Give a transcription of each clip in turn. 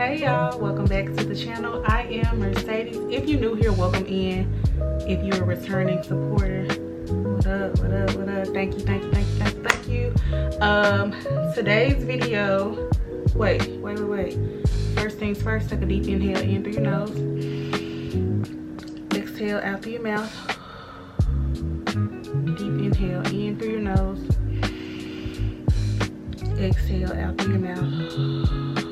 Hey y'all, welcome back to the channel. I am Mercedes. If you're new here, welcome in. If you're a returning supporter, what up, what up, what up? Thank you. Today's video, wait. First things first, take a deep inhale in through your nose. Exhale out through your mouth. Deep inhale in through your nose. Exhale out through your mouth.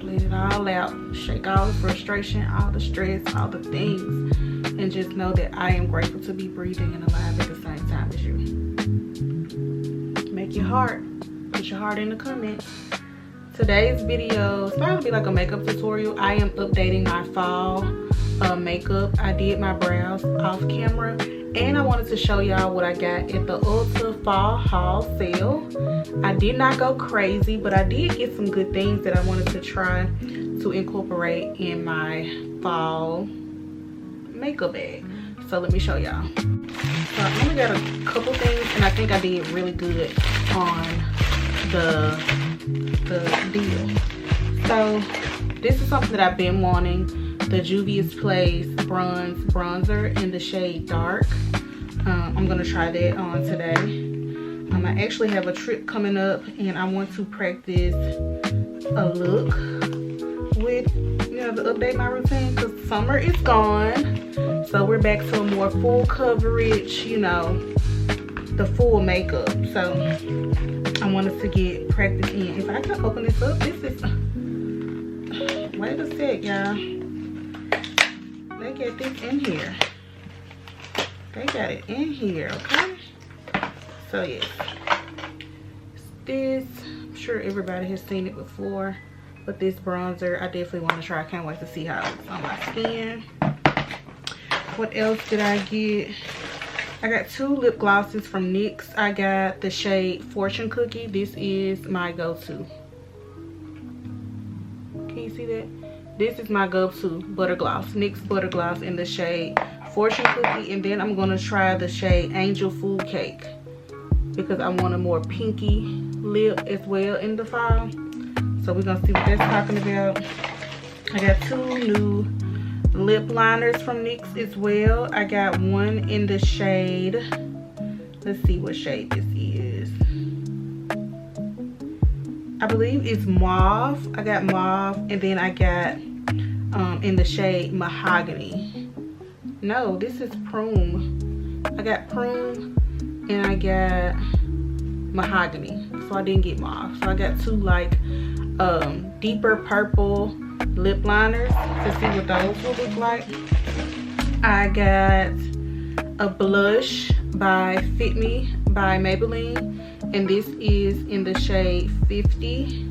Let it all out. Shake all the frustration, all the stress, all the things, and just know that I am grateful to be breathing and alive at the same time as you. Make your heart, put your heart in the comments. Today's video is probably be like a makeup tutorial. I am updating my fall makeup. I did my brows off camera, and I wanted to show y'all what I got at the Ulta Fall Haul Sale. I did not go crazy, but I did get some good things that I wanted to try to incorporate in my fall makeup bag. So let me show y'all. So I only got a couple things, and I think I did really good on the deal. So this is something that I've been wanting. The Juvia's Place bronzer in the shade Dark. I'm gonna try that on today. I actually have a trip coming up, and I want to practice a look with, to update my routine, because summer is gone. So we're back to a more full coverage, the full makeup. So I wanted to get practice in. If I can open this up, this is, wait a sec, y'all. They got this in here. They got it in here, okay? So yes, this, I'm sure everybody has seen it before, but this bronzer I definitely want to try. I can't wait to see how it's on my skin. What else did I get? I got two lip glosses from NYX. I got the shade Fortune Cookie. This is my go-to. Can you see that? This is my go-to butter gloss, NYX butter gloss in the shade Fortune Cookie. And then I'm going to try the shade Angel Food Cake, because I want a more pinky lip as well in the fall. So we're gonna see what that's talking about. I got two new lip liners from NYX as well. I got one in the shade, let's see what shade this is. I believe it's mauve. I got mauve, and then I got in the shade Mahogany. No, this is Prune. I got Prune and I got Mahogany, so I didn't get mauve. So I got two like deeper purple lip liners to see what those will look like. I got a blush by Fit Me by Maybelline, and this is in the shade 50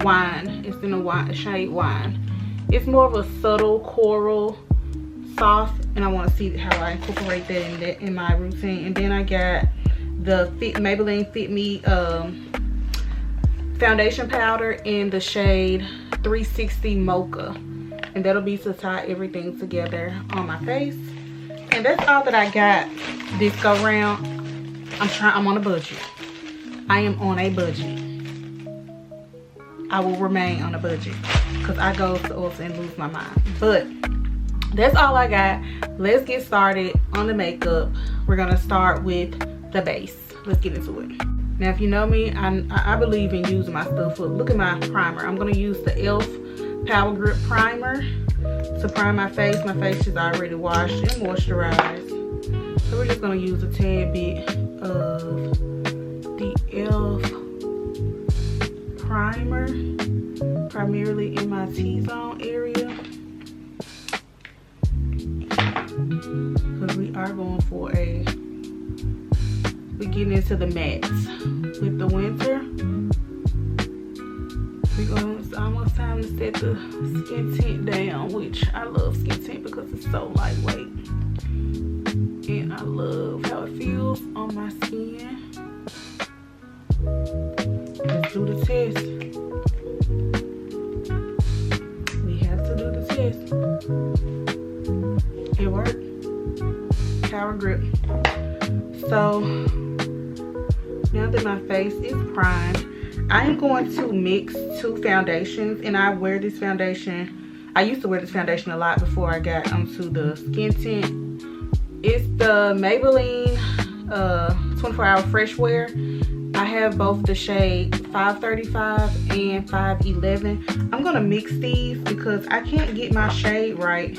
Wine. It's in the shade Wine. It's more of a subtle coral soft, and I want to see how I incorporate that in my routine. And then I got the Maybelline Fit Me foundation powder in the shade 360 Mocha, and that'll be to tie everything together on my face. And that's all that I got this go round. I'm on a budget. I am on a budget. I will remain on a budget, because I go to Ulta and lose my mind. But that's all I got. Let's get started on the makeup. We're gonna start with the base. Let's get into it. Now, if you know me, I believe in using my stuff up. Look at my primer. I'm gonna use the e.l.f. Power Grip Primer to prime my face. My face is already washed and moisturized, so we're just gonna use a tad bit of the e.l.f. primer, primarily in my T-zone area, because we are going for we're getting into the mattes with the winter. It's almost time to set the skin tint down, which I love skin tint because it's so lightweight, and I love how it feels on my skin. Let's do the test. We have to do the test. It worked. Power Grip. So now that my face is primed, I am going to mix two foundations, and I wear this foundation. I used to wear this foundation a lot before I got onto the skin tint. It's the Maybelline 24-hour fresh wear. I have both the shade 535 and 511. I'm gonna mix these because I can't get my shade right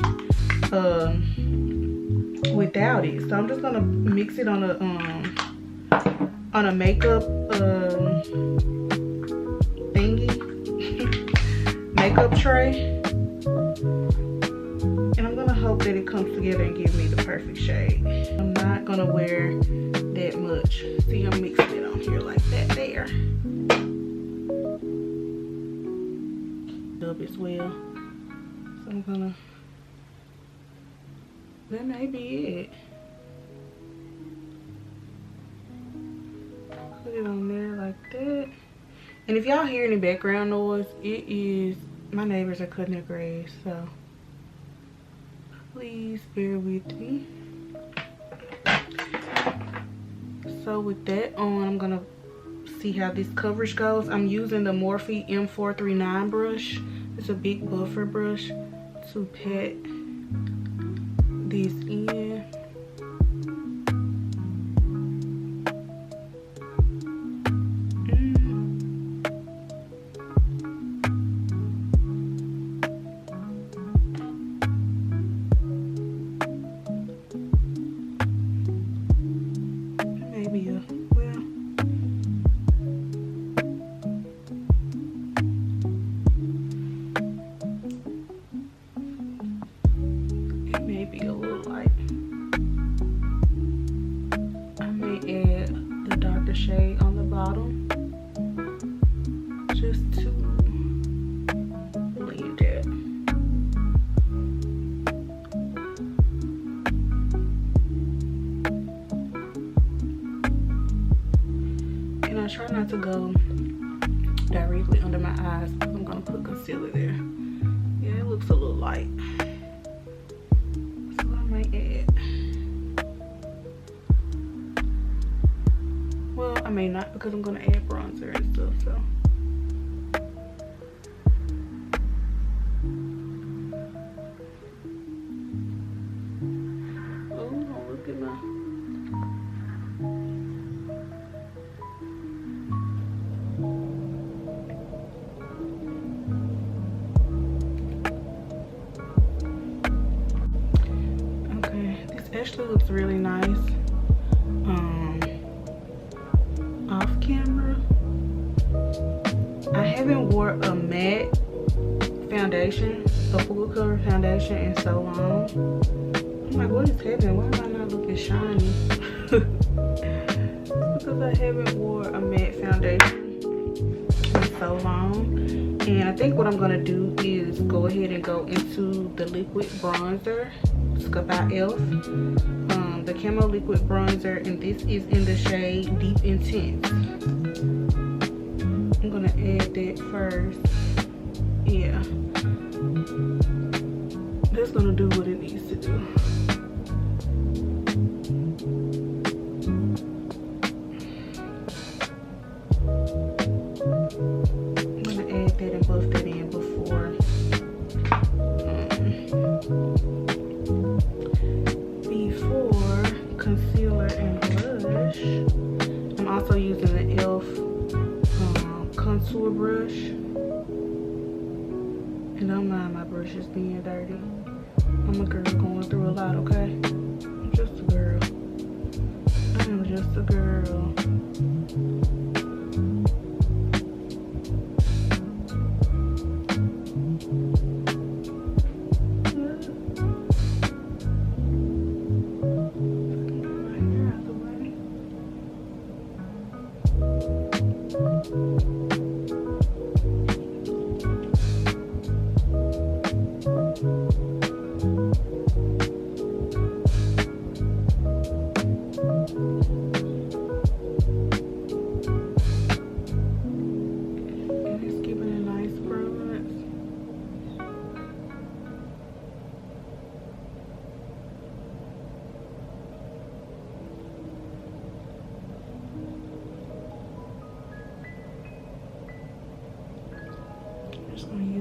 without it. So I'm just gonna mix it on a makeup thingy, makeup tray, and I'm gonna hope that it comes together and give me the perfect shade. I'm not gonna wear that much. See, I'm mixing it on here like that there. Up as well. So I'm gonna, that may be it. Put it on there like that. And if y'all hear any background noise, it is my neighbors are cutting their grass, so please bear with me. So with that on, I'm gonna see how this coverage goes. I'm using the Morphe M439 brush. It's a big buffer brush to pat this in. Shade on the bottom just to blend it. And I try not to go directly under my eyes because I'm gonna put concealer there. Yeah, it looks a little light, so I might add. Well, I may not because I'm gonna add bronzer and stuff, so. Oh, don't look at my. Okay, this actually looks really nice. Off camera, I haven't wore a matte foundation, a full cover foundation in so long. I'm like, what is happening? Why am I not looking shiny? Because I haven't wore a matte foundation in so long. And I think what I'm gonna do is go ahead and go into the liquid bronzer. It's by e.l.f. The Camo Liquid Bronzer, and this is in the shade Deep Intense. I'm gonna add that first. Yeah, that's gonna do what it needs to do. I'm gonna add that and buff that in before concealer and blush. I'm also using the e.l.f. Contour brush. And don't mind my brushes being dirty. I'm a girl going through a lot, okay? I'm just a girl. I am just a girl.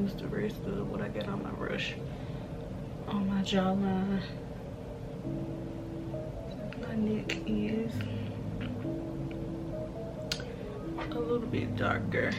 use the rest of what I got on my brush on my jawline. My neck is a little bit darker.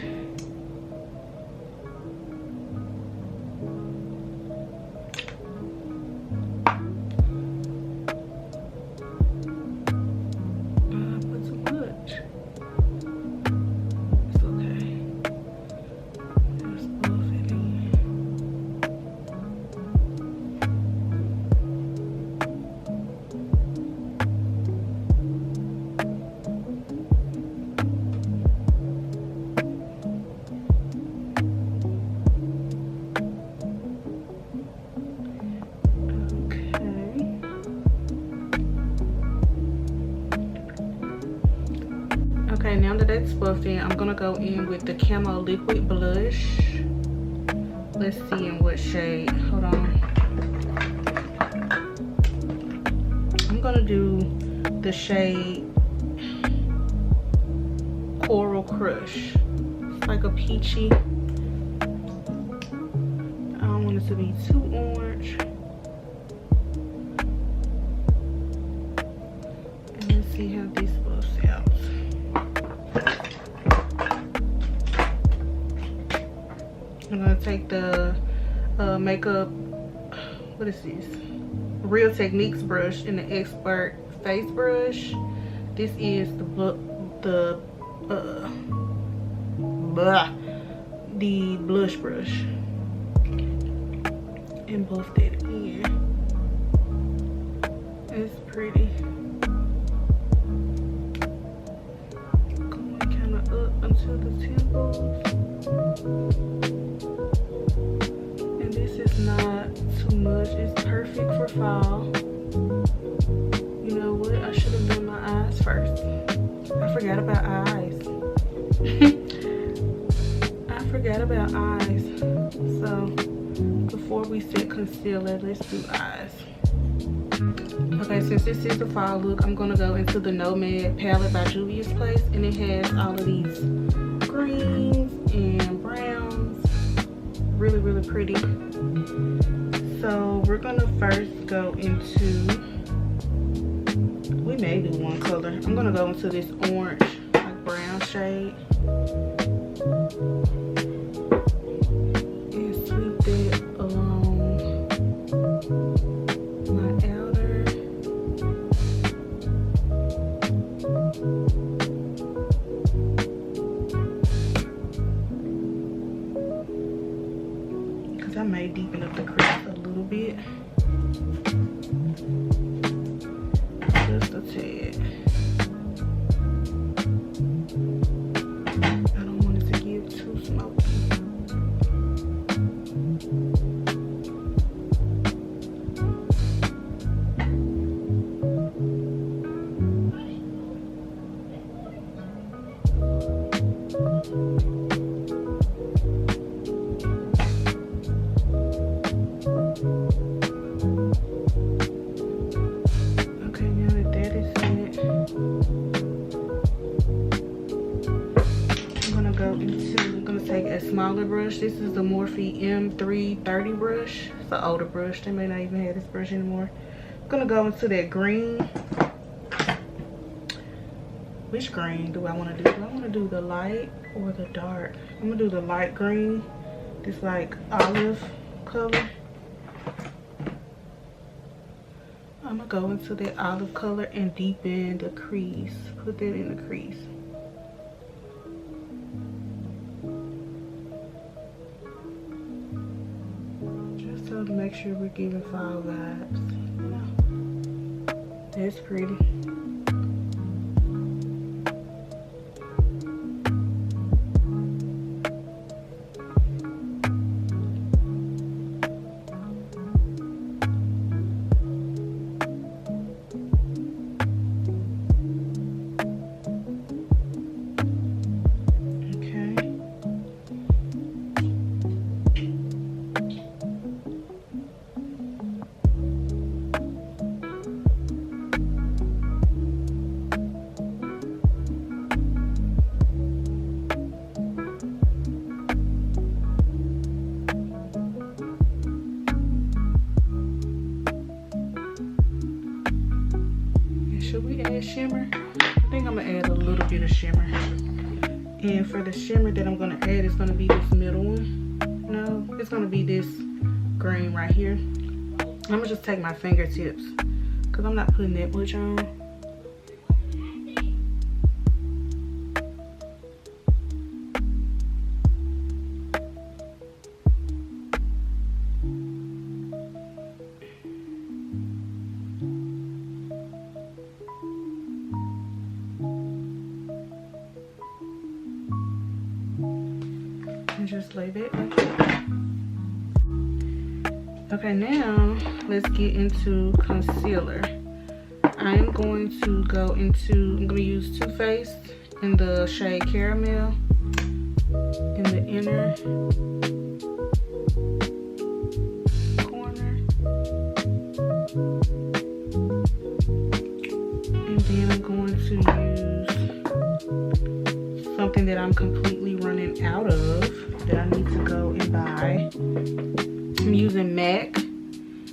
Okay, now that it's buffed in, I'm gonna go in with the Camo Liquid Blush. Let's see in what shade. Hold on. I'm gonna do the shade Coral Crush. It's like a peachy. I don't want it to be too orange. And let's see how this buffs out. I'm gonna take the makeup, what is this? Real Techniques brush in the Expert Face Brush. This is the blush brush. And buff that in. It's pretty. Going kind of up until the temples. Not too much. It's perfect for fall. You know what? I should have done my eyes first. I forgot about eyes. I forgot about eyes. So before we set concealer, let's do eyes. Okay, since this is the fall look, I'm gonna go into the Nomad palette by Juvia's Place, and it has all of these greens and browns. Really, really pretty. So we're gonna first go into, we may do one color. I'm gonna go into this orange, like brown shade. And sweep that along my outer. Because I may deepen up the crease a little bit. Just a tad. I don't want it to get too smoky. Smaller brush. This is the Morphe M330 brush. It's an older brush. They may not even have this brush anymore. I'm gonna go into that green. Which green do I want to do? Do I want to do the light or the dark? I'm gonna do the light green. This like olive color. I'm gonna go into that olive color and deepen the crease. Put that in the crease. To make sure we're giving fall vibes, you know. That's pretty. add shimmer. I think I'm gonna add a little bit of shimmer. And for the shimmer that I'm gonna add, it's gonna be this middle one. No, it's gonna be this green right here. I'm gonna just take my fingertips because I'm not putting that much on. Just lay that like that. Okay, now let's get into concealer. I'm going to use Too Faced in the shade Caramel in the inner corner. And then I'm going to use something that I'm completely running out of, that I need to go and buy. I'm using MAC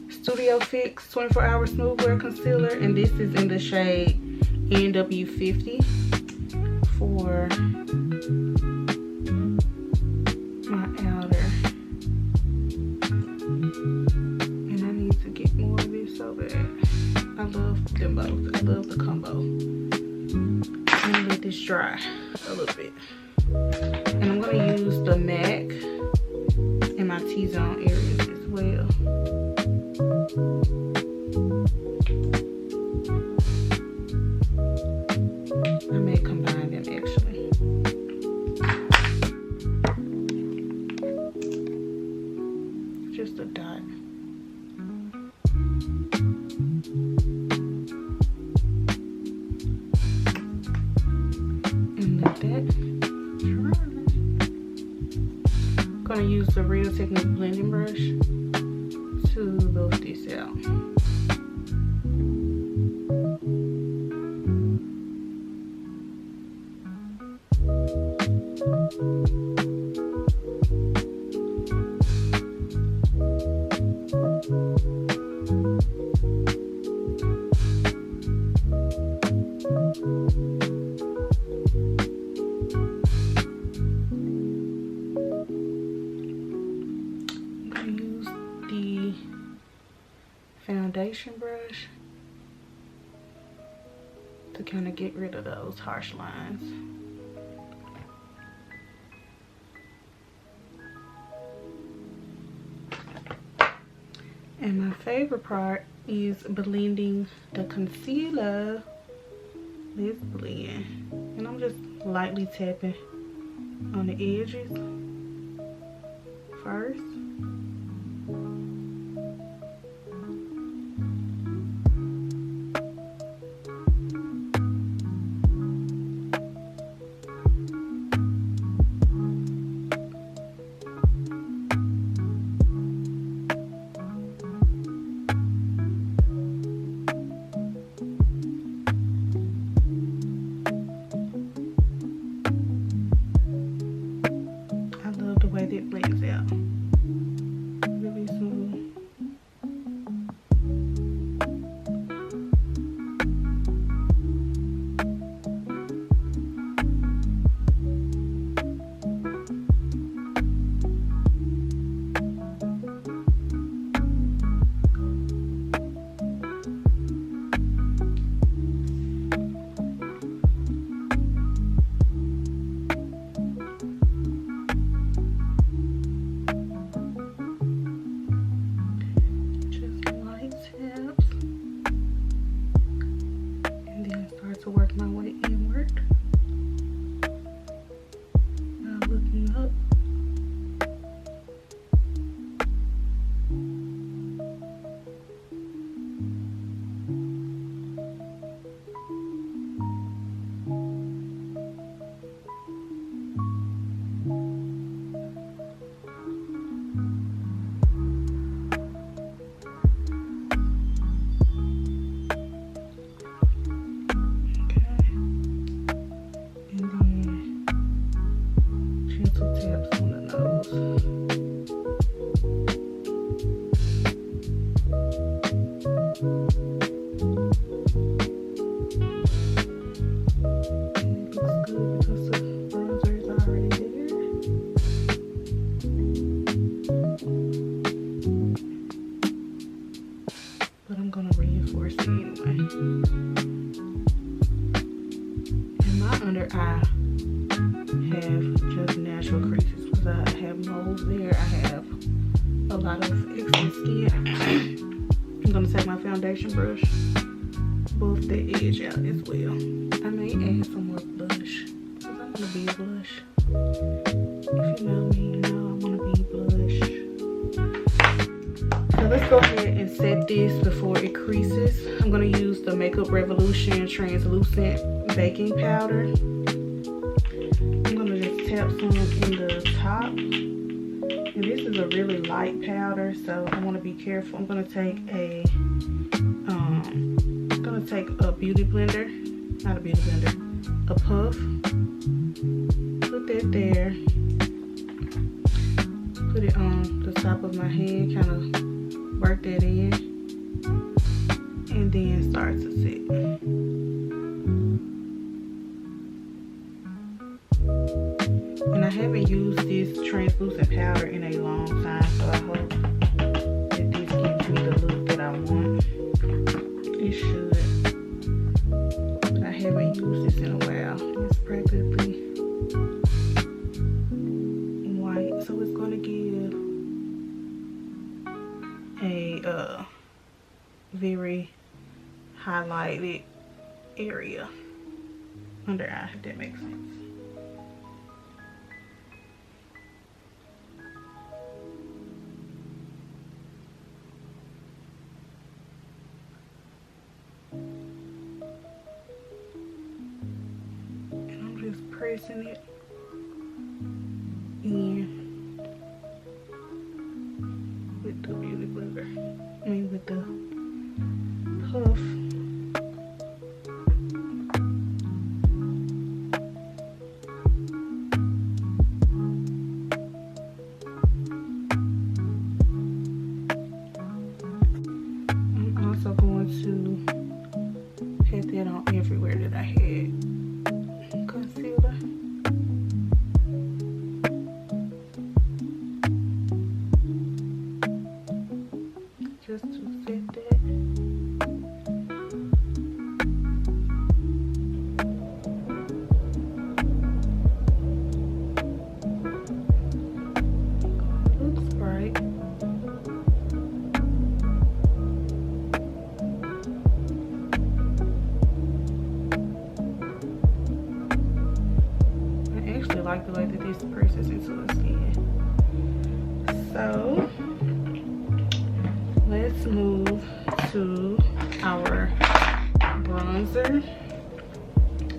Studio Fix 24-Hour Smooth Wear Concealer, and this is in the shade NW50 for my outer. And I need to get more of this so bad. I love them both. I love the combo. I'm gonna let this dry a little bit. And I'm gonna use the MAC in my T-zone areas as well. I may combine them actually. Just a dot. And let that dry. I'm gonna use the Real Technique blending brush to buff this out. Foundation brush to kind of get rid of those harsh lines. And my favorite part is blending the concealer. Let's blend. And I'm just lightly tapping on the edges first. It blends out really smooth. To work my way inward. Now looking up. Taps on the nose. just natural creases because I have moles there. I have a lot of excess skin. I'm gonna take my foundation brush, buff the edge out as well. I may add some more blush because I want to be a blush. If you know me, you know I want to be blush. So let's go ahead and set this before it creases. I'm gonna use the Makeup Revolution translucent baking powder. I'm gonna just tap some in the top. And this is a really light powder, so I want to be careful. I'm gonna take a beauty blender, not a beauty blender, a puff. Put that there. Put it on the top of my head, kind of work that in, and then start to set. And I haven't used this translucent powder in a long time, so I hope that this gives me the look that I want. It should. But I haven't used this in a while. It's practically white, so it's going to give a very highlighted area under eye, if that makes sense. Pressing it in with the beauty blender. I mean with the puff. I'm also going to pat that on everywhere that I had concealer. Just to set that. Looks bright. I like the way that this presses into the skin. So let's move to our bronzer.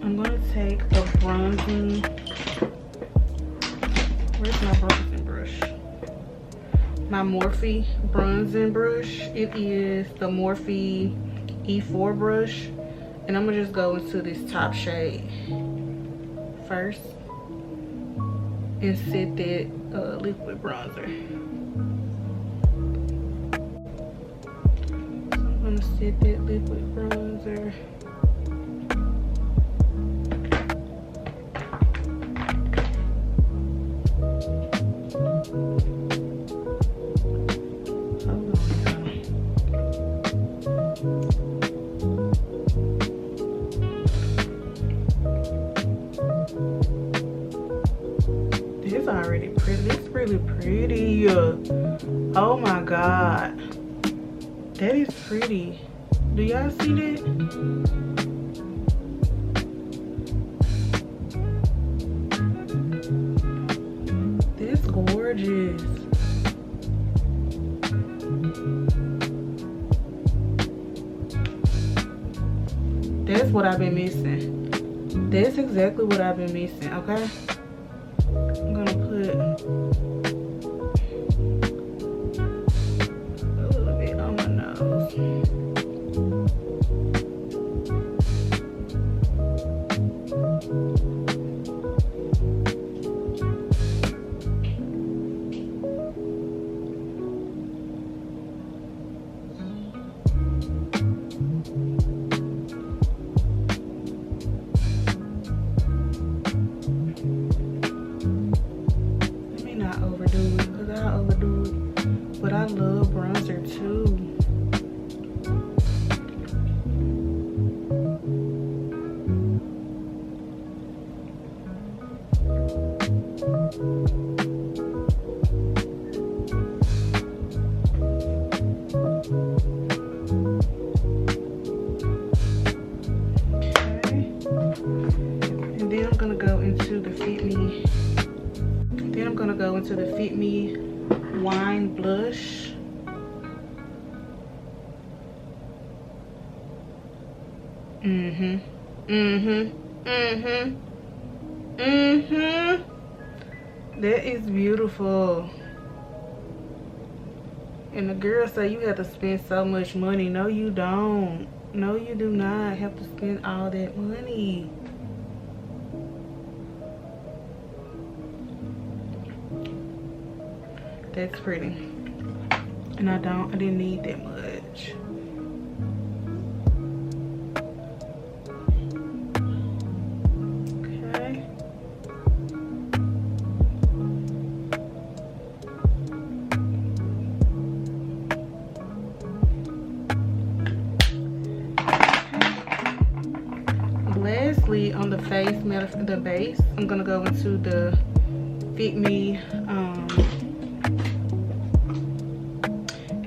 I'm going to take a bronzing, where's my bronzing brush? My Morphe bronzing brush. It is the Morphe E4 brush. And I'm going to just go into this top shade first and set that liquid bronzer. So I'm gonna set that liquid bronzer. It's already pretty. It's really pretty. Oh my god, that is pretty. Do y'all see that? That's gorgeous. That's what I've been missing. That's exactly what I've been missing, okay? I'm gonna put a little bit on my nose. But I love bronzer too. Fit Me Wine Blush. That is beautiful. And the girl say you have to spend so much money. No, you don't. No, you do not have to spend all that money. That's pretty. And I didn't need that much. Okay. Lastly, on the face, the base, I'm gonna go into the Fit Me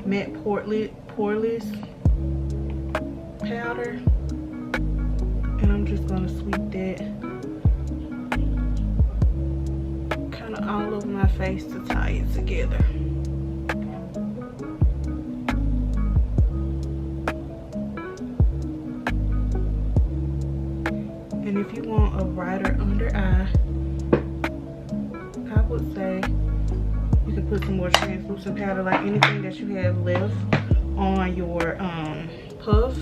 matte poreless powder, and I'm just gonna sweep that kind of all over my face to tie it together. And if you want a brighter under eye, I would say you can put some more translucent powder, like anything that you have left on your puff,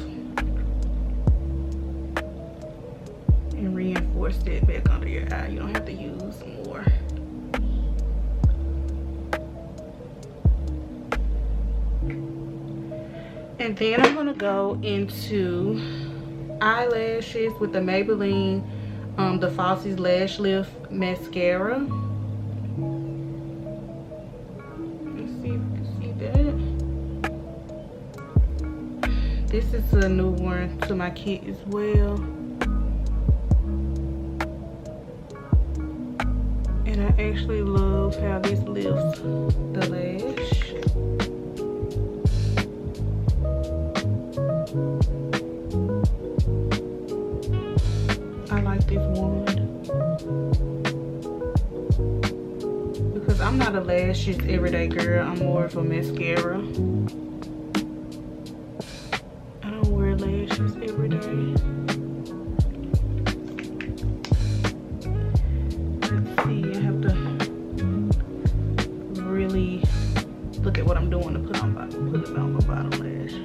and reinforce that back under your eye. You don't have to use more. And then I'm gonna go into eyelashes with the Maybelline the Falsies Lash Lift Mascara. This is a new one to my kit as well. And I actually love how this lifts the lash. I like this wand because I'm not a lashes everyday girl. I'm more of a mascara. Lashes every day. Let's see, I have to really look at what I'm doing to put it on my bottom lash.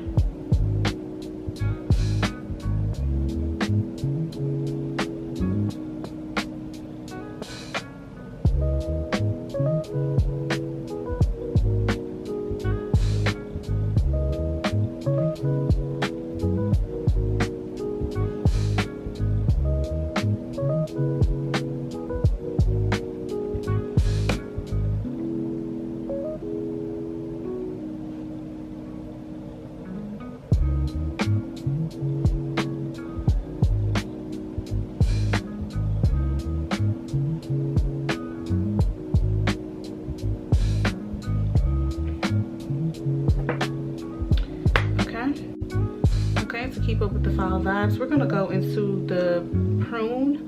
To keep up with the fall vibes, we're gonna go into the Prune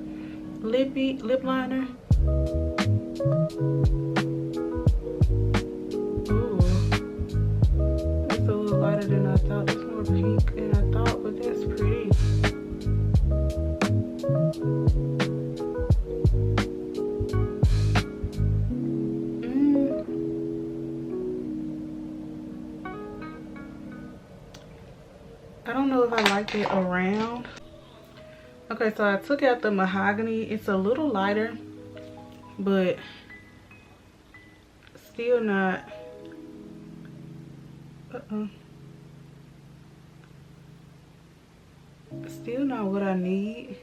lip liner. Ooh, that's a little lighter than I thought. It's more pink than I thought, but that's pretty. I don't know if I like it around. Okay, so I took out the mahogany. It's a little lighter, but still not. Still not what I need.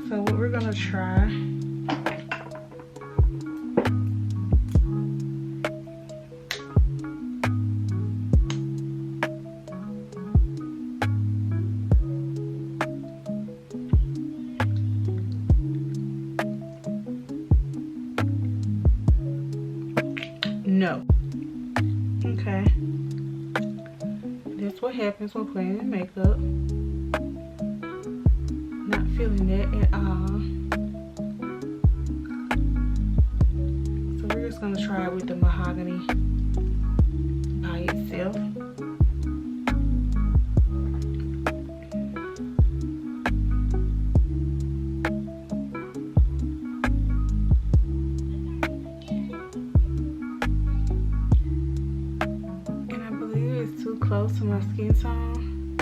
So what we're gonna try No. Okay. That's what happens when putting in makeup. Not feeling that at all. So we're just gonna try it with the mahogany by itself. And I believe it's too close to my skin tone,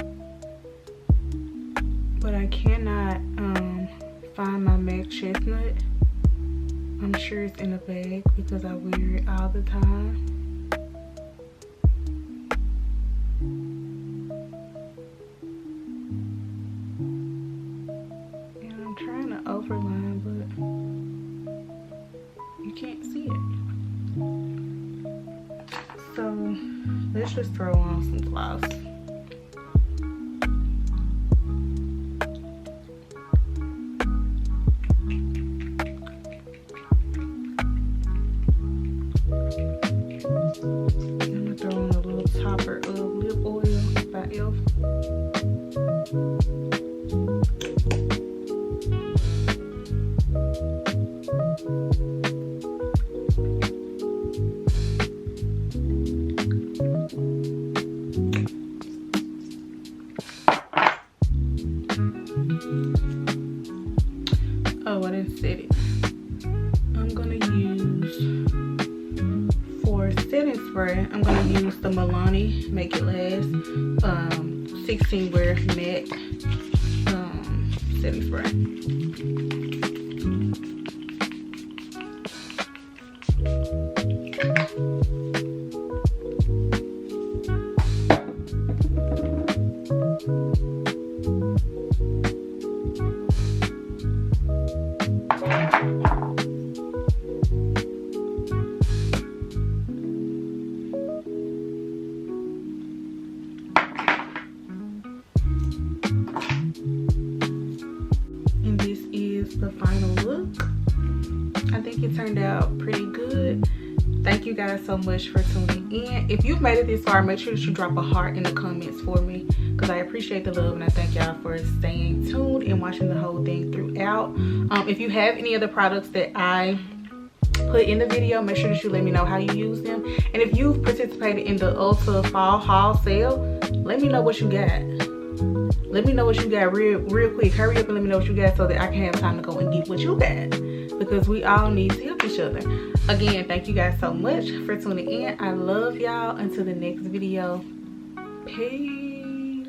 but I cannot find my MAC chestnut. I'm sure it's in a bag because I wear it all the time. And I'm trying to overline, but you can't see it. So let's just throw on some gloss. Topper of lip oil by e.l.f. Oh, I didn't set it. I'm gonna use, for setting spray, I'm gonna use the Milani Make It Last 16 Wear Matte setting spray. And this is the final look. I think it turned out pretty good. Thank you guys so much for tuning in. If you've made it this far, make sure that you drop a heart in the comments for me, because I appreciate the love and I thank y'all for staying tuned and watching the whole thing throughout. If you have any other products that I put in the video, make sure that you let me know how you use them. And if you've participated in the Ulta Fall Haul Sale, let me know what you got. Let me know what you got real quick. Hurry up and let me know what you got so that I can have time to go and get what you got, because we all need to help each other. Again, thank you guys so much for tuning in. I love y'all. Until the next video, peace.